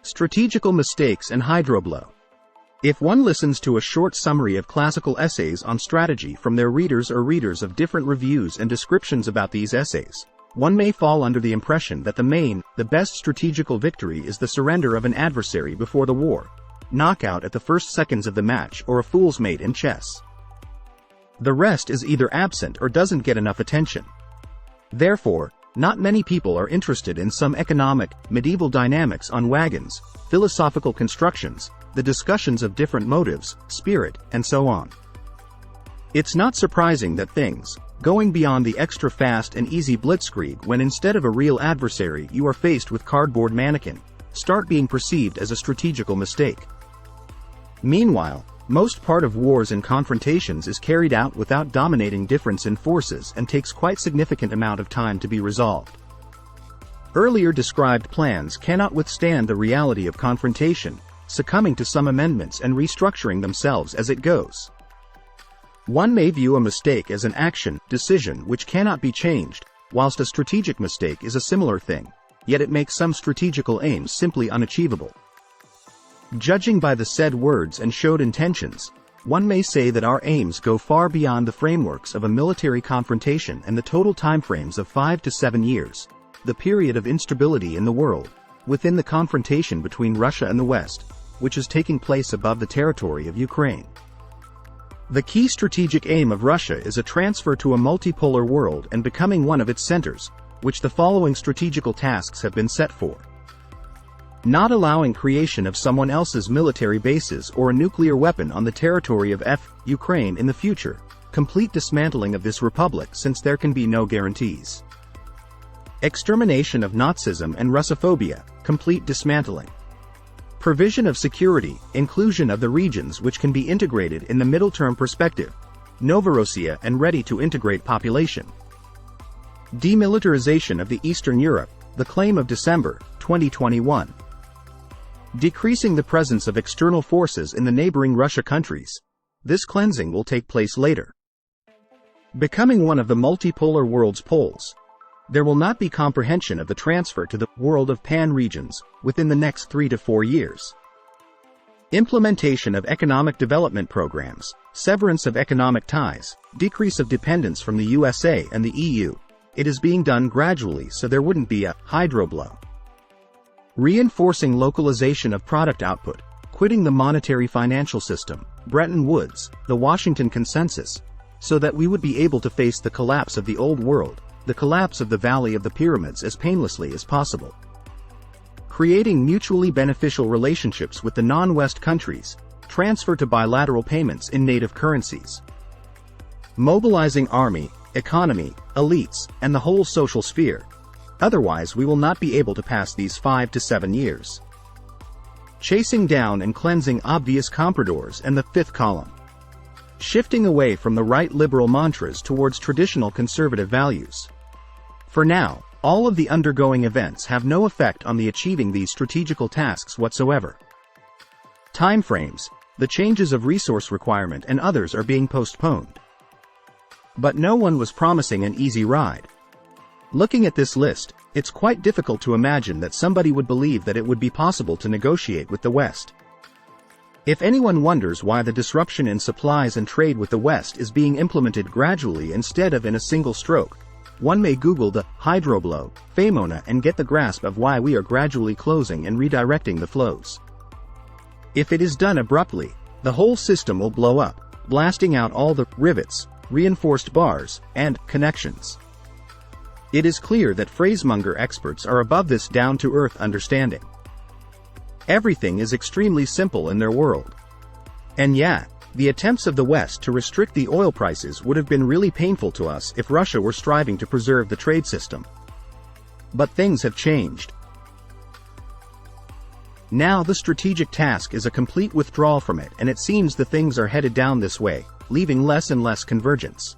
Strategical mistakes and Hydroblow. If one listens to a short summary of classical essays on strategy from their readers or readers of different reviews and descriptions about these essays, one may fall under the impression that the best strategical victory is the surrender of an adversary before the war, knockout at the first seconds of the match, or a fool's mate in chess. The rest is either absent or doesn't get enough attention. Therefore, not many people are interested in some economic, medieval dynamics on wagons, philosophical constructions, the discussions of different motives, spirit, and so on. It's not surprising that things, going beyond the extra fast and easy blitzkrieg when instead of a real adversary you are faced with cardboard mannequin, start being perceived as a strategical mistake. Meanwhile, most part of wars and confrontations is carried out without dominating difference in forces and takes quite significant amount of time to be resolved. Earlier described plans cannot withstand the reality of confrontation, succumbing to some amendments and restructuring themselves as it goes. One may view a mistake as an action, decision which cannot be changed, whilst a strategic mistake is a similar thing, yet it makes some strategical aims simply unachievable. Judging by the said words and showed intentions, one may say that our aims go far beyond the frameworks of a military confrontation and the total timeframes of 5 to 7 years, the period of instability in the world, within the confrontation between Russia and the West, which is taking place above the territory of Ukraine. The key strategic aim of Russia is a transfer to a multipolar world and becoming one of its centers, which the following strategical tasks have been set for. Not allowing creation of someone else's military bases or a nuclear weapon on the territory of Ukraine in the future, complete dismantling of this republic since there can be no guarantees. Extermination of Nazism and Russophobia, complete dismantling. Provision of security, inclusion of the regions which can be integrated in the middle-term perspective, Novorossiya and ready to integrate population. Demilitarization of the Eastern Europe, the claim of December 2021. Decreasing the presence of external forces in the neighboring Russia countries. This cleansing will take place later. Becoming one of the multipolar world's poles. There will not be comprehension of the transfer to the world of pan-regions within the next 3 to 4 years. Implementation of economic development programs, severance of economic ties, decrease of dependence from the USA and the EU. It is being done gradually so there wouldn't be a hydroblow. Reinforcing localization of product output, quitting the monetary financial system, Bretton Woods, the Washington Consensus, so that we would be able to face the collapse of the old world, the collapse of the Valley of the Pyramids as painlessly as possible. Creating mutually beneficial relationships with the non-West countries, transfer to bilateral payments in native currencies. Mobilizing army, economy, elites, and the whole social sphere. Otherwise we will not be able to pass these 5 to 7 years. Chasing down and cleansing obvious compradors and the fifth column. Shifting away from the right liberal mantras towards traditional conservative values. For now, all of the undergoing events have no effect on the achieving these strategical tasks whatsoever. Timeframes, the changes of resource requirement and others are being postponed. But no one was promising an easy ride. Looking at this list, it's quite difficult to imagine that somebody would believe that it would be possible to negotiate with the West. If anyone wonders why the disruption in supplies and trade with the West is being implemented gradually instead of in a single stroke, one may Google the hydroblow phenomena and get the grasp of why we are gradually closing and redirecting the flows. If it is done abruptly, the whole system will blow up, blasting out all the rivets, reinforced bars, and connections. It is clear that phrasemonger experts are above this down-to-earth understanding. Everything is extremely simple in their world. And yet, the attempts of the West to restrict the oil prices would have been really painful to us if Russia were striving to preserve the trade system. But things have changed. Now the strategic task is a complete withdrawal from it, and it seems the things are headed down this way, leaving less and less convergence.